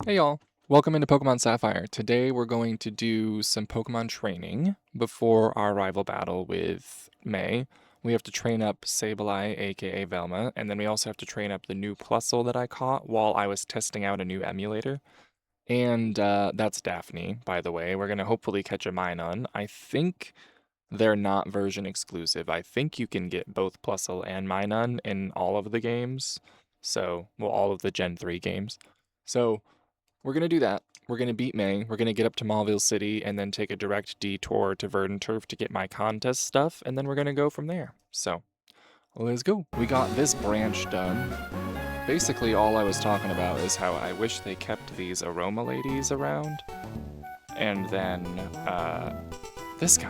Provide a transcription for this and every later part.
Hey y'all, welcome into Pokemon Sapphire. Today we're going to do some Pokemon training before our rival battle with May. We have to train up Sableye, aka Velma, and then we also have to train up the new Plusle that I caught while I was testing out a new emulator. And that's Daphne, by the way. We're going to hopefully catch a Minun. I think they're not version exclusive. I think you can get both Plusle and Minun in all of the games. So, well, all of the Gen 3 games. So, we're going to do that. We're going to beat May. We're going to get up to Mauville City and then take a direct detour to Verdanturf to get my contest stuff, and then we're going to go from there. So, let's go. We got this branch done. Basically, all I was talking about is how I wish they kept these aroma ladies around. And then, this guy.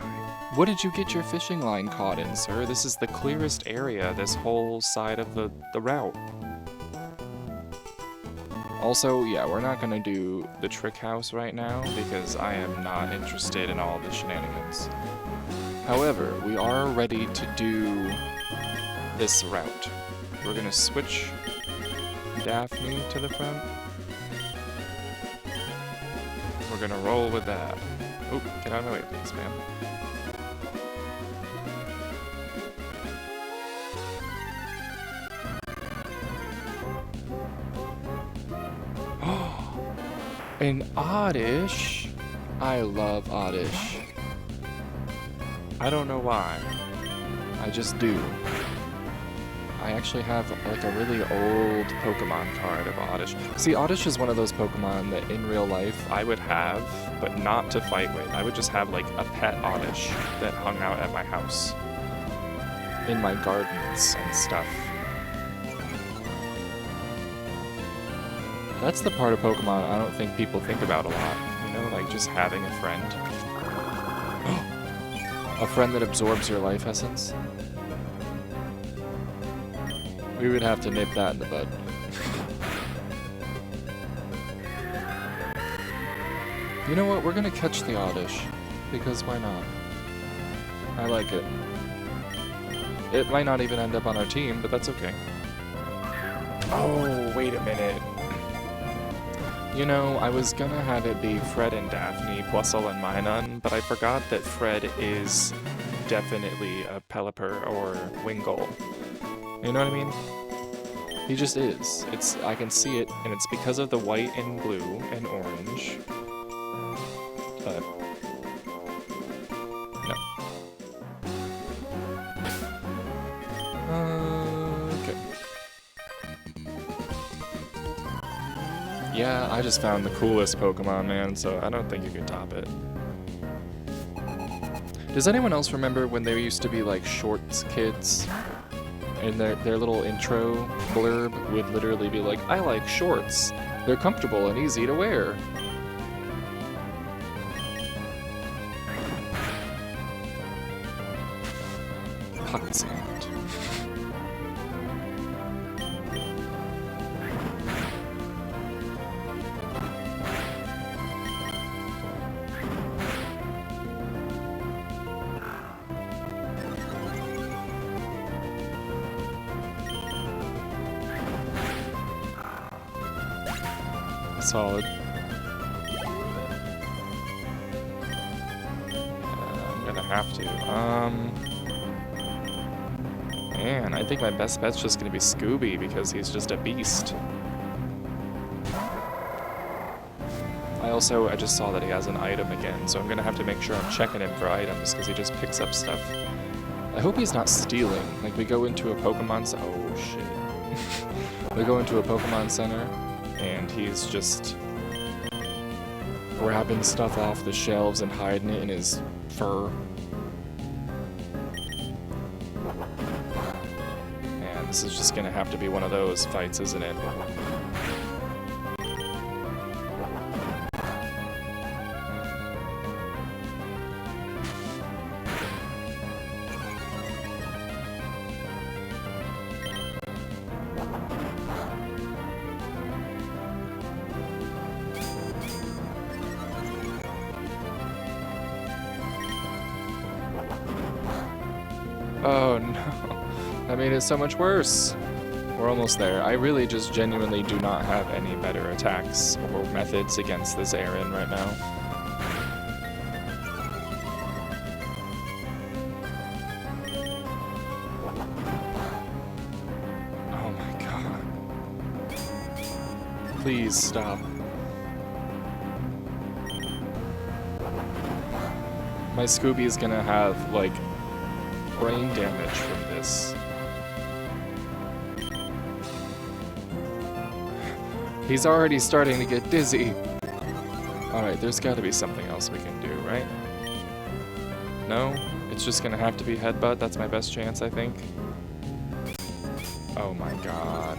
What did you get your fishing line caught in, sir? This is the clearest area, this whole side of the route. Also, yeah, we're not gonna do the trick house right now because I am not interested in all the shenanigans. However, we are ready to do this route. We're gonna switch Daphne to the front. We're gonna roll with that. Oh, get out of my way, please, man. An Oddish? I love Oddish. I don't know why. I just do. I actually have like a really old Pokemon card of Oddish. See, Oddish is one of those Pokemon that in real life I would have, but not to fight with. I would just have like a pet Oddish that hung out at my house. In my gardens and stuff. That's the part of Pokemon I don't think people think about a lot. You know, like just having a friend. A friend that absorbs your life essence. We would have to nip that in the bud. You know what? We're gonna catch the Oddish. Because why not? I like it. It might not even end up on our team, but that's okay. Oh, wait a minute. You know, I was gonna have it be Fred and Daphne, Plusle and Minun, but I forgot that Fred is definitely a Pelipper or Wingull. You know what I mean? He just is. I can see it, and it's because of the white and blue and orange. But no. Okay. Yeah, I just found the coolest Pokemon, man, so I don't think you can top it. Does anyone else remember when there used to be like shorts kids? And their little intro blurb would literally be like, I like shorts. They're comfortable and easy to wear. Pocket sand. Solid. I'm gonna have to. Man, I think my best bet's just gonna be Scooby because he's just a beast. I just saw that he has an item again, so I'm gonna have to make sure I'm checking him for items because he just picks up stuff. I hope he's not stealing. Like, we go into a Pokemon oh shit. We go into a Pokemon Center and he's just grabbing stuff off the shelves and hiding it in his fur. And this is just gonna have to be one of those fights, isn't it? Oh no, that made it so much worse. We're almost there. I really just genuinely do not have any better attacks or methods against this Aaron right now. Oh my god. Please stop. My Scooby is gonna have, like, brain damage from this. He's already starting to get dizzy. Alright, there's gotta be something else we can do, right? No? It's just gonna have to be Headbutt. That's my best chance, I think. Oh my god.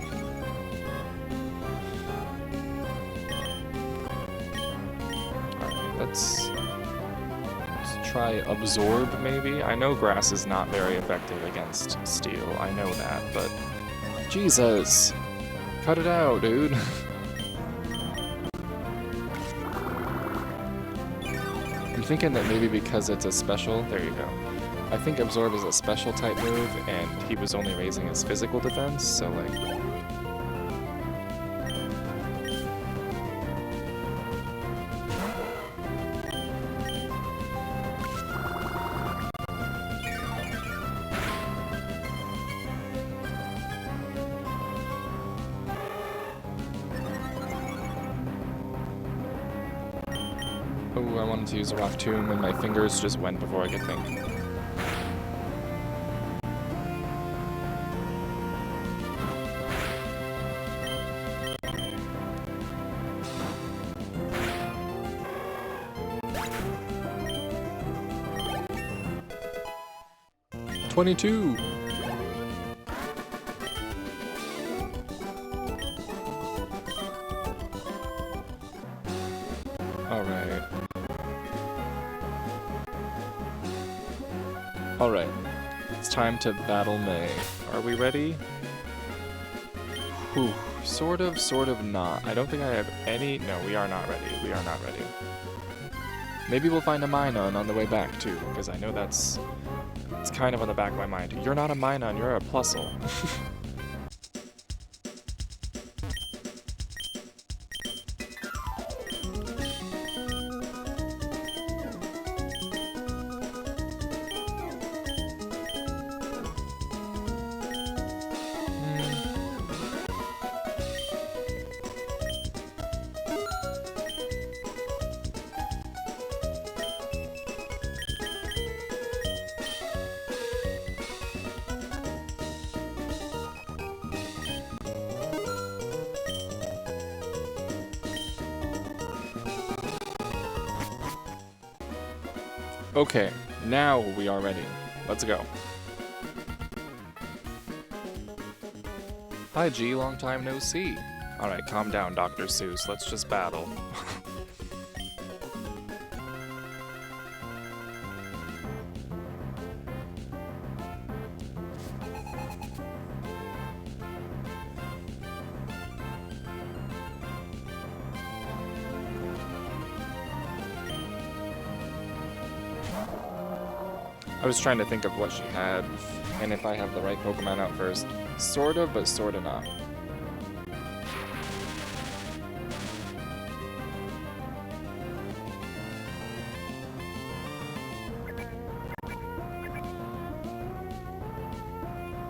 Alright, let's try Absorb, maybe? I know Grass is not very effective against Steel. I know that, but... Jesus! Cut it out, dude. I'm thinking that maybe because it's a special... There you go. I think Absorb is a special type move, and he was only raising his physical defense, so like... Oh, I wanted to use a Rock Tomb, and my fingers just went before I could think. $22. Alright. Alright. It's time to battle May. Are we ready? Whew. Sort of not. I don't think I have any... No, we are not ready. We are not ready. Maybe we'll find a Minun on the way back, too, because I know that's... It's kind of on the back of my mind. You're not a Minun, you're a Plusle. Okay, now we are ready. Let's go. Hi G, long time no see. Alright, calm down, Dr. Seuss. Let's just battle. I was trying to think of what she had, and if I have the right Pokemon out first. Sort of, but sort of not.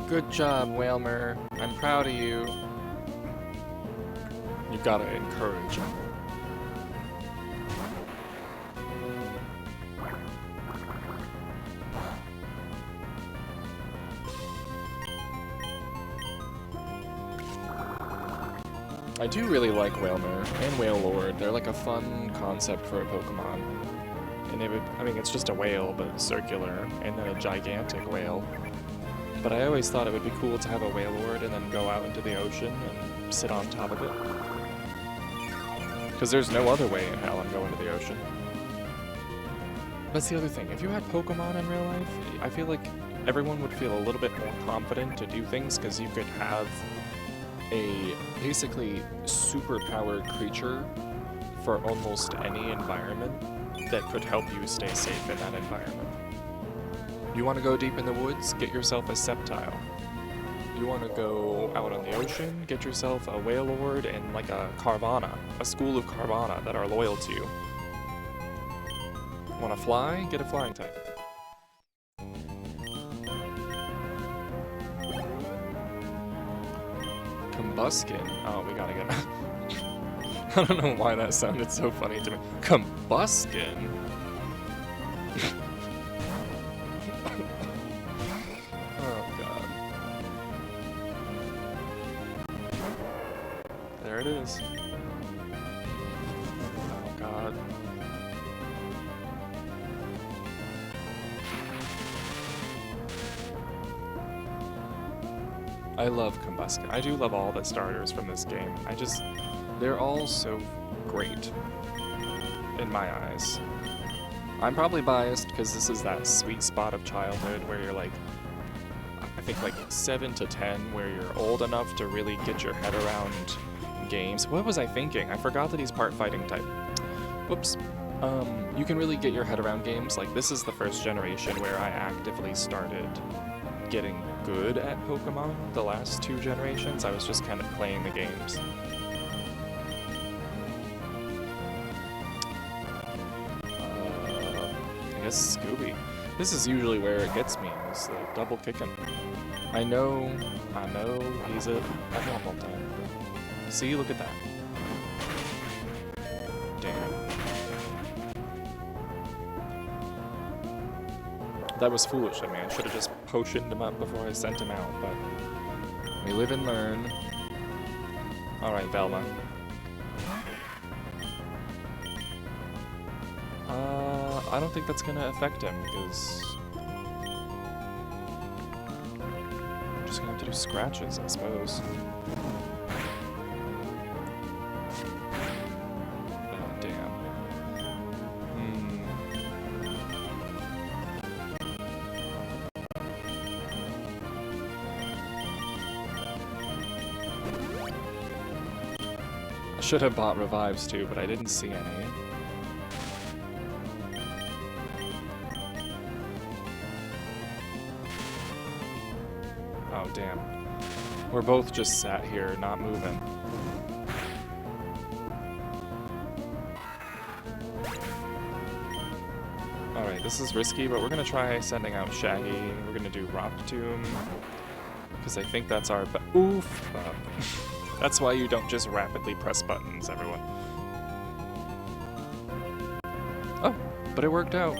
Good job, Whalmer. I'm proud of you. You gotta encourage him. I do really like Whalmer and Wailord. They're like a fun concept for a Pokemon. And it would, I mean, it's just a whale, but circular, and then a gigantic whale. But I always thought it would be cool to have a Wailord and then go out into the ocean and sit on top of it. Because there's no other way in hell I'm going to the ocean. That's the other thing. If you had Pokemon in real life, I feel like everyone would feel a little bit more confident to do things, because you could have a basically super-powered creature for almost any environment that could help you stay safe in that environment. You want to go deep in the woods? Get yourself a Sceptile. You want to go out on the ocean, get yourself a whale lord and like a Carvana, a school of Carvana that are loyal to you. Want to fly? Get a flying type. Combuskin. Oh, we gotta get... I don't know why that sounded so funny to me. Combuskin? Oh, God. There it is. Oh, God. I love Combuskin. I do love all the starters from this game. They're all so great in my eyes. I'm probably biased because this is that sweet spot of childhood where you're like, I think like 7 to 10, where you're old enough to really get your head around games. What was I thinking? I forgot that he's part fighting type. Whoops. You can really get your head around games. Like, this is the first generation where I actively started getting good at Pokemon. The last 2 generations, I was just kind of playing the games. I guess Scooby. This is usually where it gets me, is the double kicking. I know he's a normal type. See, look at that. Damn. That was foolish of me. I should have just potioned him up before I sent him out, but we live and learn. Alright, Velma. I don't think that's gonna affect him, because I'm just gonna have to do scratches, I suppose. Oh, damn. I should have bought revives too, but I didn't see any. Oh, damn. We're both just sat here, not moving. Alright, this is risky, but we're gonna try sending out Shaggy. We're gonna do Rock Tomb, because I think that's our oof! That's why you don't just rapidly press buttons, everyone. Oh, but it worked out.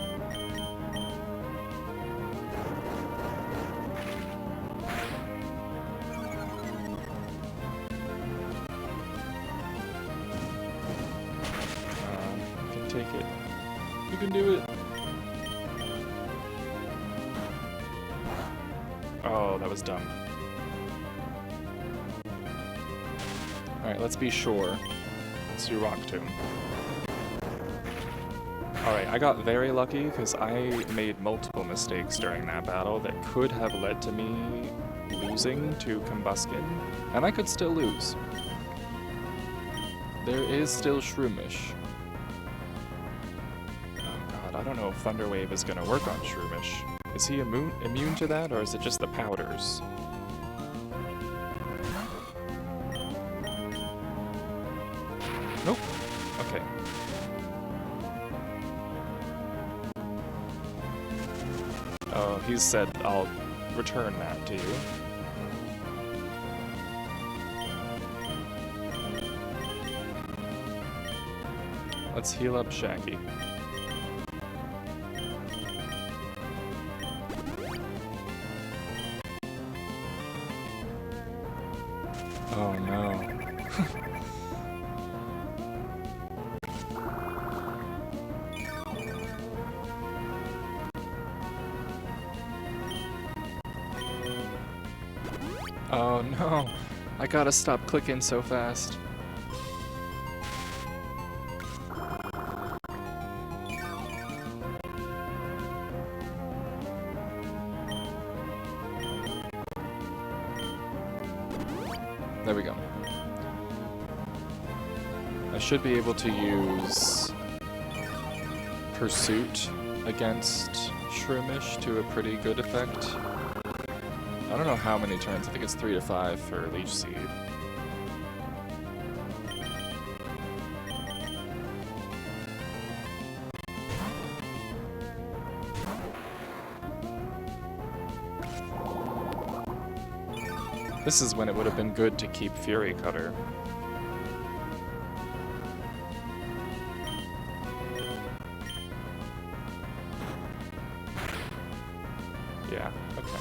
You can take it. You can do it. Oh, that was dumb. Alright, let's be sure. Let's do Rock Tomb. Alright, I got very lucky because I made multiple mistakes during that battle that could have led to me losing to Combuskin, and I could still lose. There is still Shroomish. Oh god, I don't know if Thunder Wave is going to work on Shroomish. Is he immune to that, or is it just the powders? Nope. Okay. Oh, he said I'll return that to you. Let's heal up Shaggy. Oh no. Oh no, I gotta stop clicking so fast. There we go. I should be able to use Pursuit against Shroomish to a pretty good effect. I don't know how many turns. I think it's 3 to 5 for Leech Seed. This is when it would have been good to keep Fury Cutter. Yeah, okay.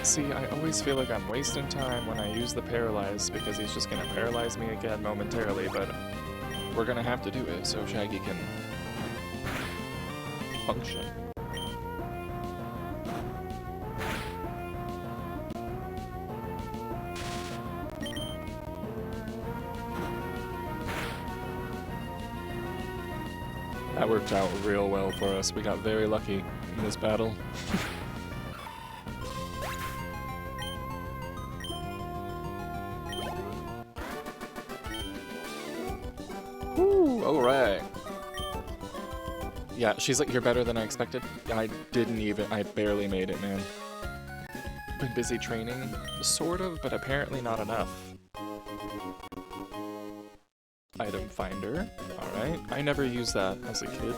See, I always feel like I'm wasting time when I use the Paralyze because he's just gonna paralyze me again momentarily, but we're gonna have to do it so Shaggy can function. That worked out real well for us. We got very lucky in this battle. Alright. Yeah, she's like, you're better than I expected. I barely made it, man. Been busy training, sort of, but apparently not enough. Item finder, alright. I never used that as a kid.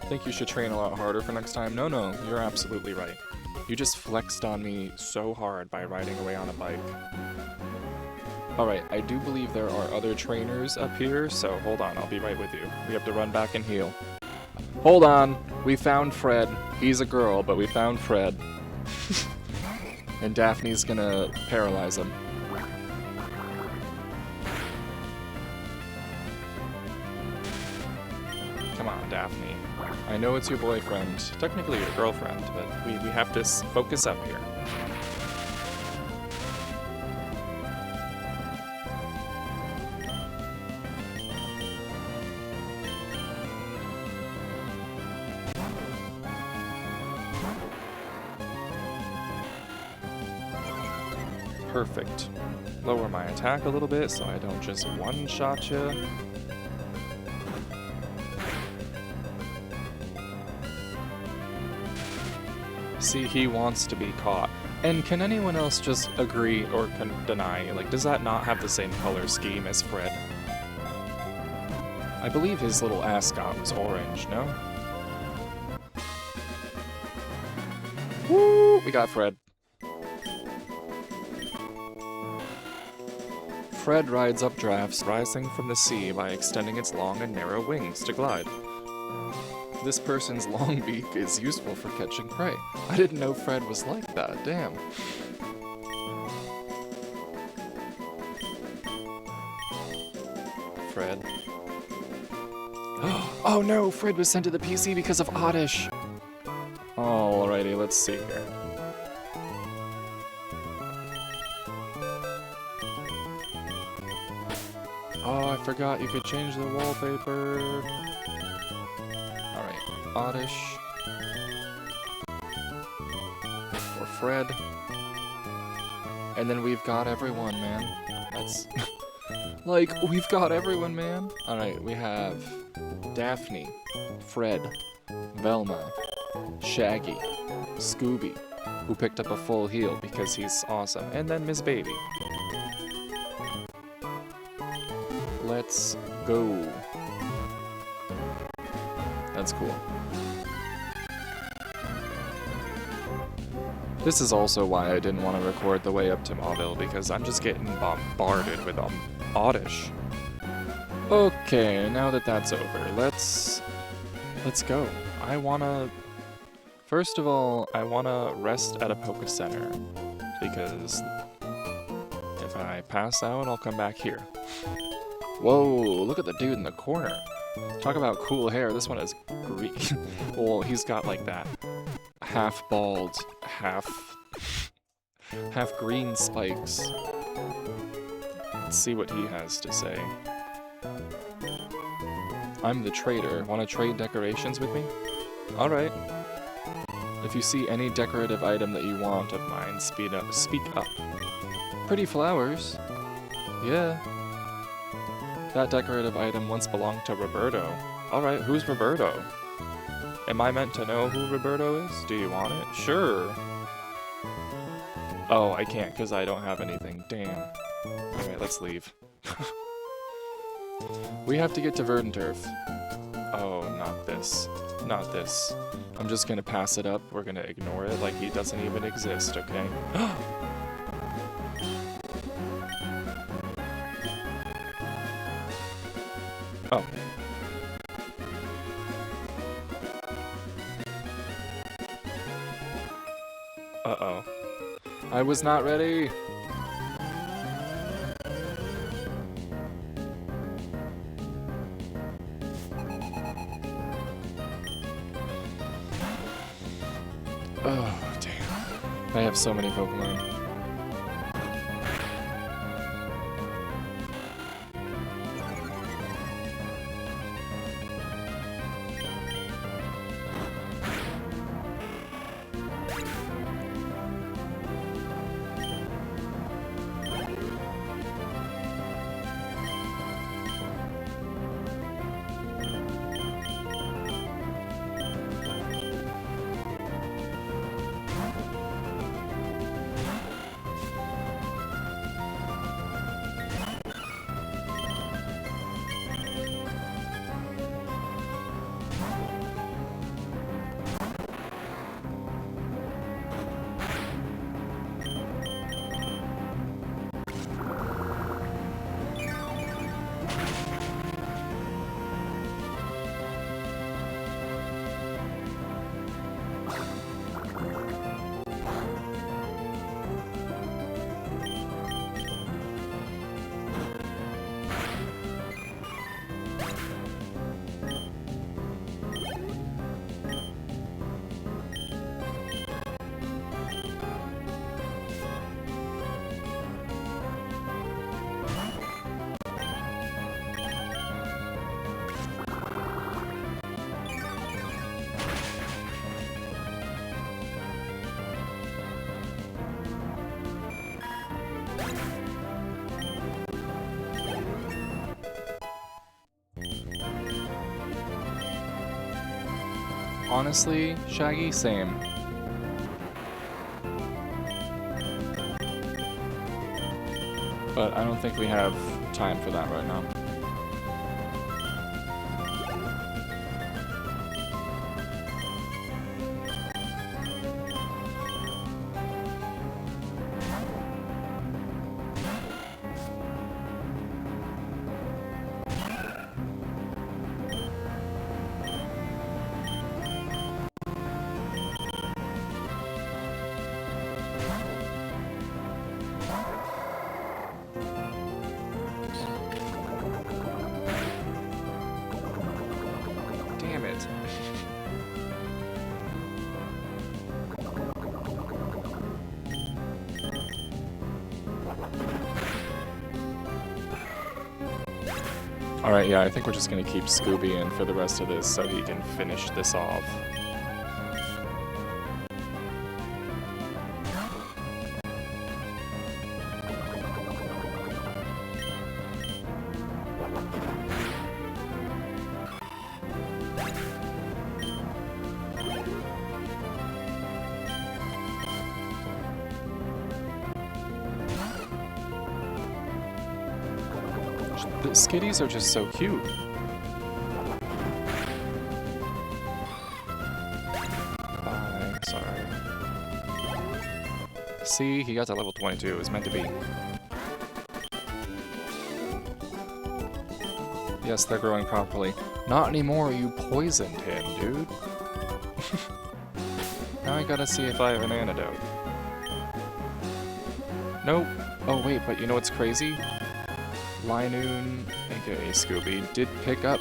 Think you should train a lot harder for next time? No, you're absolutely right. You just flexed on me so hard by riding away on a bike. Alright, I do believe there are other trainers up here, so hold on, I'll be right with you. We have to run back and heal. Hold on! We found Fred. He's a girl, but we found Fred. And Daphne's gonna paralyze him. Come on, Daphne. I know it's your boyfriend, technically your girlfriend, but we have to focus up here. Perfect. Lower my attack a little bit so I don't just one-shot you. See, he wants to be caught. And can anyone else just agree or deny? Like, does that not have the same color scheme as Fred? I believe his little ascot was orange, no? Woo! We got Fred. Fred rides updrafts, rising from the sea by extending its long and narrow wings to glide. This person's long beak is useful for catching prey. I didn't know Fred was like that, damn. Fred. Oh no, Fred was sent to the PC because of Oddish! Alrighty, let's see here. Oh, I forgot you could change the wallpaper. Alright, Oddish. Or Fred. And then we've got everyone, man. That's... like, we've got everyone, man. Alright, we have Daphne, Fred, Velma, Shaggy, Scooby, who picked up a full heal because he's awesome, and then Miss Baby. Let's go. That's cool. This is also why I didn't want to record the way up to Mauville, because I'm just getting bombarded with Oddish. Okay, now that that's over, let's go. I wanna... First of all, I wanna rest at a Poké Center, because if I pass out, I'll come back here. Whoa, look at the dude in the corner. Talk about cool hair. This one is green. Well, he's got like that half bald, half green spikes. Let's see what he has to say. I'm the trader. Want to trade decorations with me? Alright. If you see any decorative item that you want of mine, speak up. Pretty flowers. Yeah. That decorative item once belonged to Roberto. Alright, who's Roberto? Am I meant to know who Roberto is? Do you want it? Sure. Oh, I can't because I don't have anything. Damn. Alright, let's leave. We have to get to Verdanturf. Oh, not this. Not this. I'm just gonna pass it up. We're gonna ignore it like he doesn't even exist, okay? Oh. Uh-oh. I was not ready! Oh, damn. I have so many Pokemon. Honestly, Shaggy, same. But I don't think we have time for that right now. Damn it. Alright, yeah, I think we're just gonna keep Scooby in for the rest of this so he can finish this off. The Skitties are just so cute. Bye, sorry. See, he got to level 22. It was meant to be. Yes, they're growing properly. Not anymore, you poisoned him, dude. Now I gotta see if I have an antidote. Nope. Oh wait, but you know what's crazy? Linoon, aka Scooby, did pick up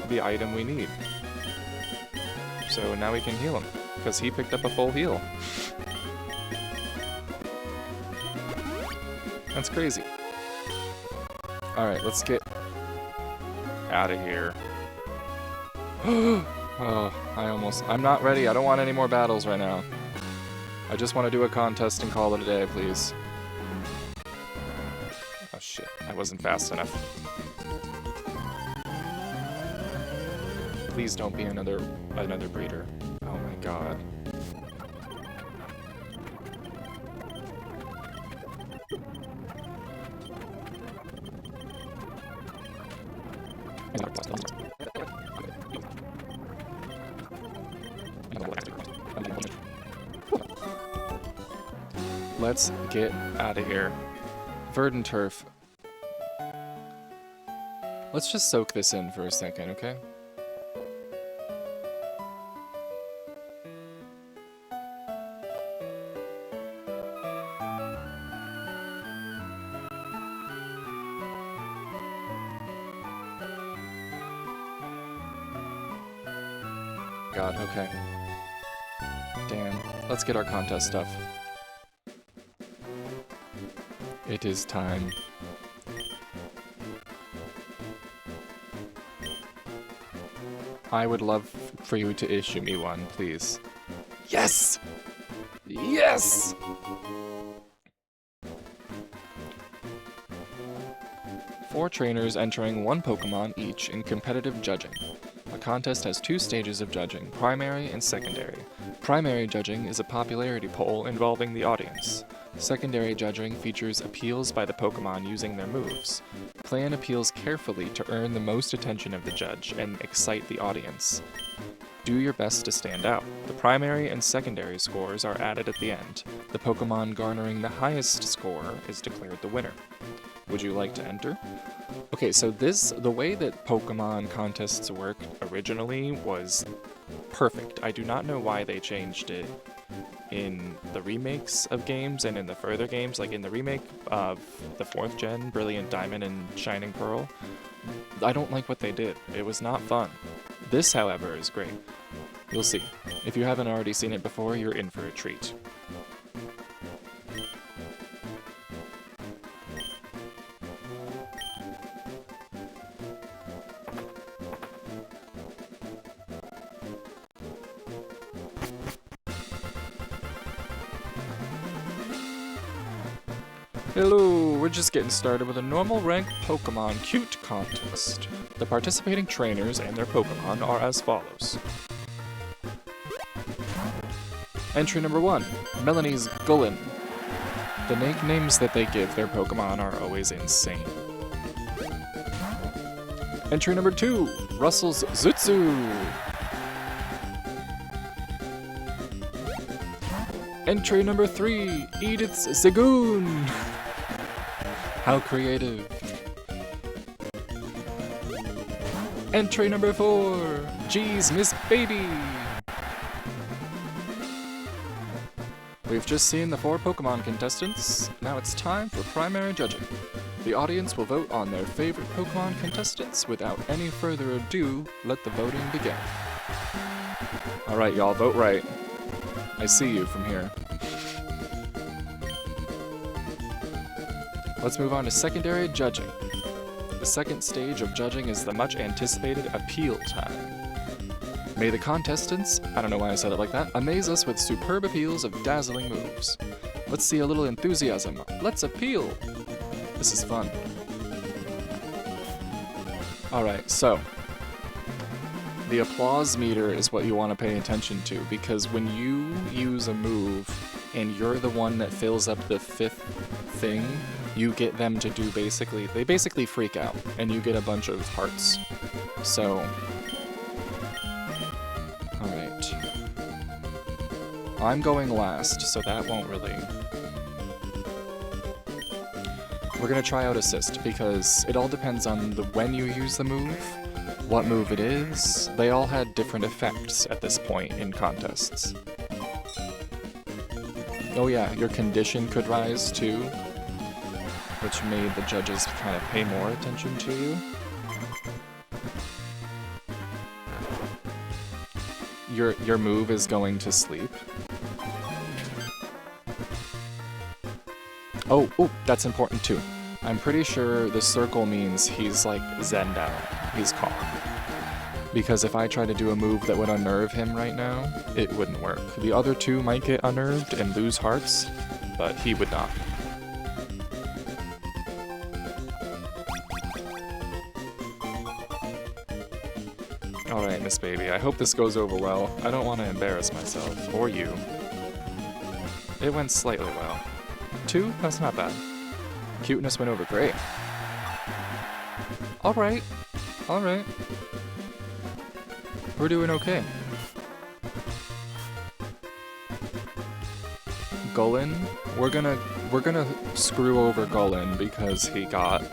the item we need. So now we can heal him, because he picked up a full heal. That's crazy. Alright, let's get out of here. Oh, I'm not ready. I don't want any more battles right now. I just want to do a contest and call it a day, please. Oh shit, I wasn't fast enough. Please don't be another breeder. Oh my god. Let's get out of here. Verdanturf. Let's just soak this in for a second, okay? God, okay. Damn. Let's get our contest stuff. It is time. I would love for you to issue me one, please. Yes! Yes! Four trainers entering one Pokemon each in competitive judging. A contest has two stages of judging, primary and secondary. Primary judging is a popularity poll involving the audience. Secondary judging features appeals by the Pokemon using their moves. Plan appeals carefully to earn the most attention of the judge and excite the audience. Do your best to stand out. The primary and secondary scores are added at the end. The Pokemon garnering the highest score is declared the winner. Would you like to enter? Okay, so the way that Pokemon contests worked originally was perfect. I do not know why they changed it in the remakes of games and in the further games, like in the remake of the 4th gen, Brilliant Diamond and Shining Pearl. I don't like what they did. It was not fun. This, however, is great. You'll see. If you haven't already seen it before, you're in for a treat. Hello, we're just getting started with a normal rank Pokemon Cute contest. The participating trainers and their Pokemon are as follows. Entry number 1, Melanie's Gullin. The nicknames that they give their Pokemon are always insane. Entry number 2, Russell's Zutsu. Entry number 3, Edith's Zagoon. How creative. Entry number 4, Geez, Miss Baby. We've just seen the 4 Pokemon contestants. Now it's time for primary judging. The audience will vote on their favorite Pokemon contestants. Without any further ado, let the voting begin. Alright, y'all, vote right. I see you from here. Let's move on to secondary judging. The second stage of judging is the much anticipated appeal time. May the contestants, I don't know why I said it like that, amaze us with superb appeals of dazzling moves. Let's see a little enthusiasm. Let's appeal! This is fun. Alright, so the applause meter is what you want to pay attention to, because when you use a move and you're the one that fills up the 5th thing, you get them to do they basically freak out, and you get a bunch of hearts. So, alright. I'm going last, so that won't really... We're gonna try out assist, because it all depends on when you use the move, what move it is. They all had different effects at this point in contests. Oh yeah, your condition could rise too, which made the judges kind of pay more attention to you. Your move is going to sleep. Oh, that's important too. I'm pretty sure the circle means he's like zenned out. He's calm. Because if I try to do a move that would unnerve him right now, it wouldn't work. The other two might get unnerved and lose hearts, but he would not. Alright, Miss Baby, I hope this goes over well. I don't want to embarrass myself, or you. It went slightly well. 2? That's not bad. Cuteness went over great. Alright. Alright. We're doing okay. Gullen, we're gonna screw over Gullen because he got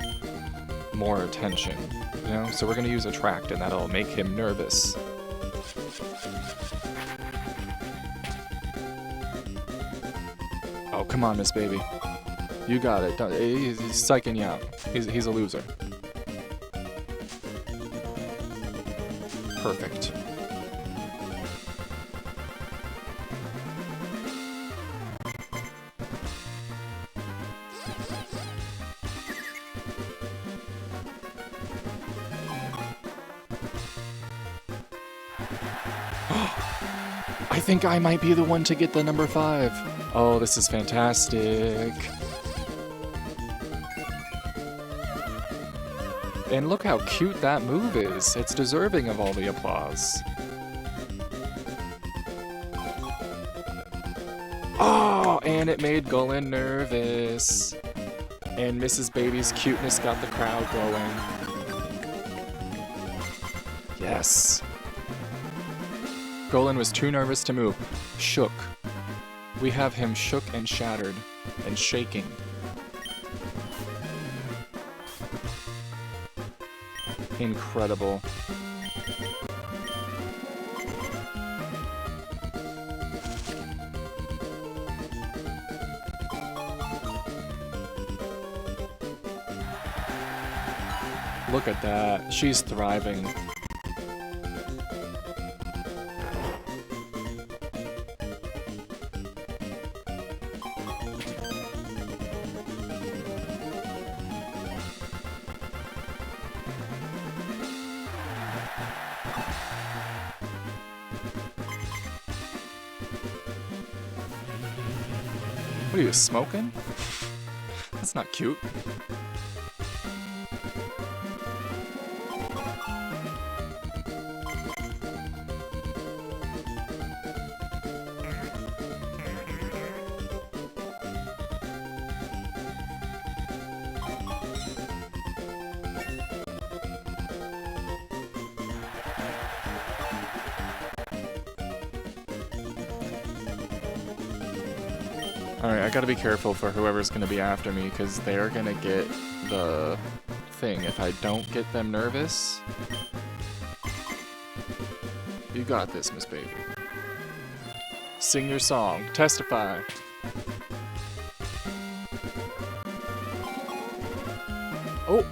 more attention, you know? So we're gonna use Attract and that'll make him nervous. Oh, come on, Miss Baby. You got it. He's psyching you out. He's a loser. Perfect. I think I might be the one to get the number 5. Oh, this is fantastic. And look how cute that move is. It's deserving of all the applause. Oh, and it made Gullen nervous. And Mrs. Baby's cuteness got the crowd going. Yes. Gullen was too nervous to move. Shook. We have him shook and shattered and shaking. Incredible. Look at that. She's thriving. What are you, smoking? That's not cute. Alright, I gotta be careful for whoever's gonna be after me, because they're gonna get the thing. If I don't get them nervous... You got this, Miss Baby. Sing your song. Testify. Oh!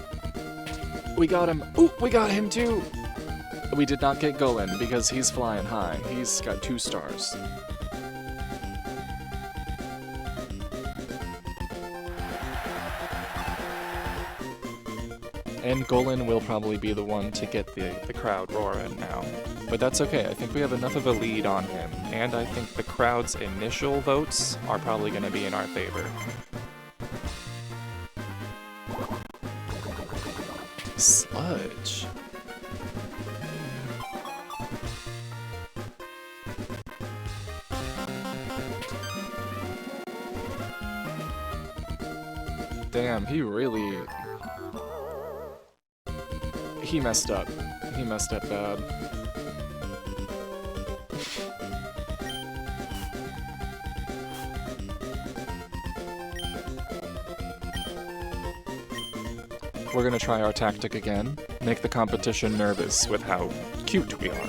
We got him. Oh, we got him too! We did not get Gullen, because he's flying high. He's got 2 stars. And Gullen will probably be the one to get the crowd roaring now. But that's okay, I think we have enough of a lead on him, and I think the crowd's initial votes are probably going to be in our favor. Sludge. Damn, he really... He messed up. He messed up bad. We're gonna try our tactic again. Make the competition nervous with how cute we are.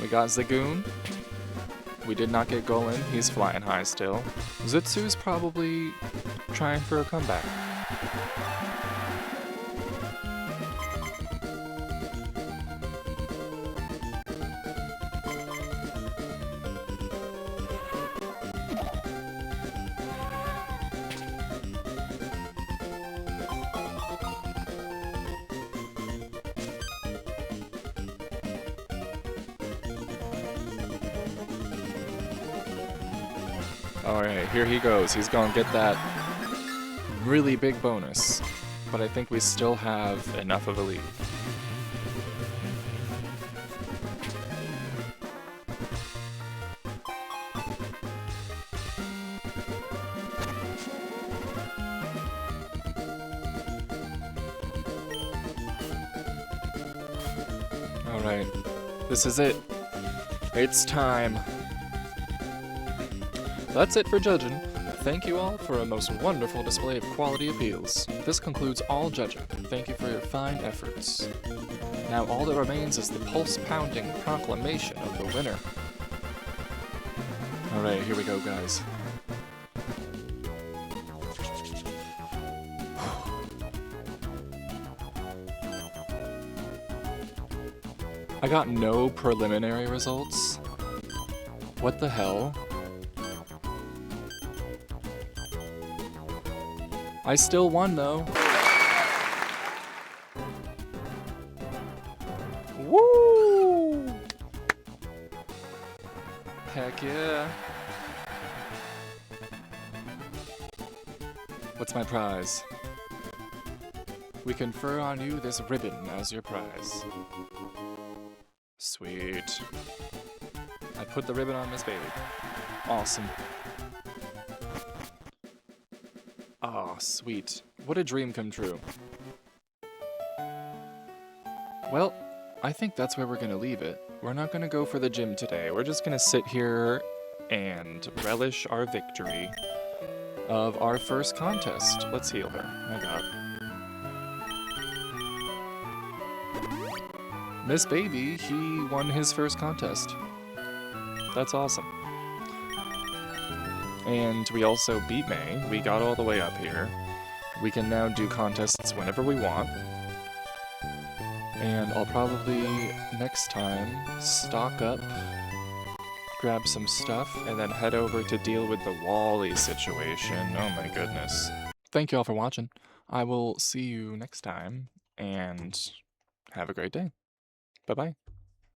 We got Zagoon. We did not get Gullen, he's flying high still. Zutsu's probably trying for a comeback. Alright, here he goes. He's gonna get that really big bonus. But I think we still have enough of a lead. Alright, this is it. It's time. That's it for judging. Thank you all for a most wonderful display of quality appeals. This concludes all judging. Thank you for your fine efforts. Now all that remains is the pulse-pounding proclamation of the winner. Alright, here we go, guys. I got no preliminary results. What the hell? I still won, though. Woo! Heck yeah. What's my prize? We confer on you this ribbon as your prize. Sweet. I put the ribbon on Miss Bailey. Awesome. Aw, sweet. What a dream come true. Well, I think that's where we're gonna leave it. We're not gonna go for the gym today. We're just gonna sit here and relish our victory of our first contest. Let's heal her. My god. Miss Baby, he won his first contest. That's awesome. And we also beat May. We got all the way up here. We can now do contests whenever we want. And I'll probably, next time, stock up, grab some stuff, and then head over to deal with the Wally situation. Oh my goodness. Thank you all for watching. I will see you next time, and have a great day. Bye-bye.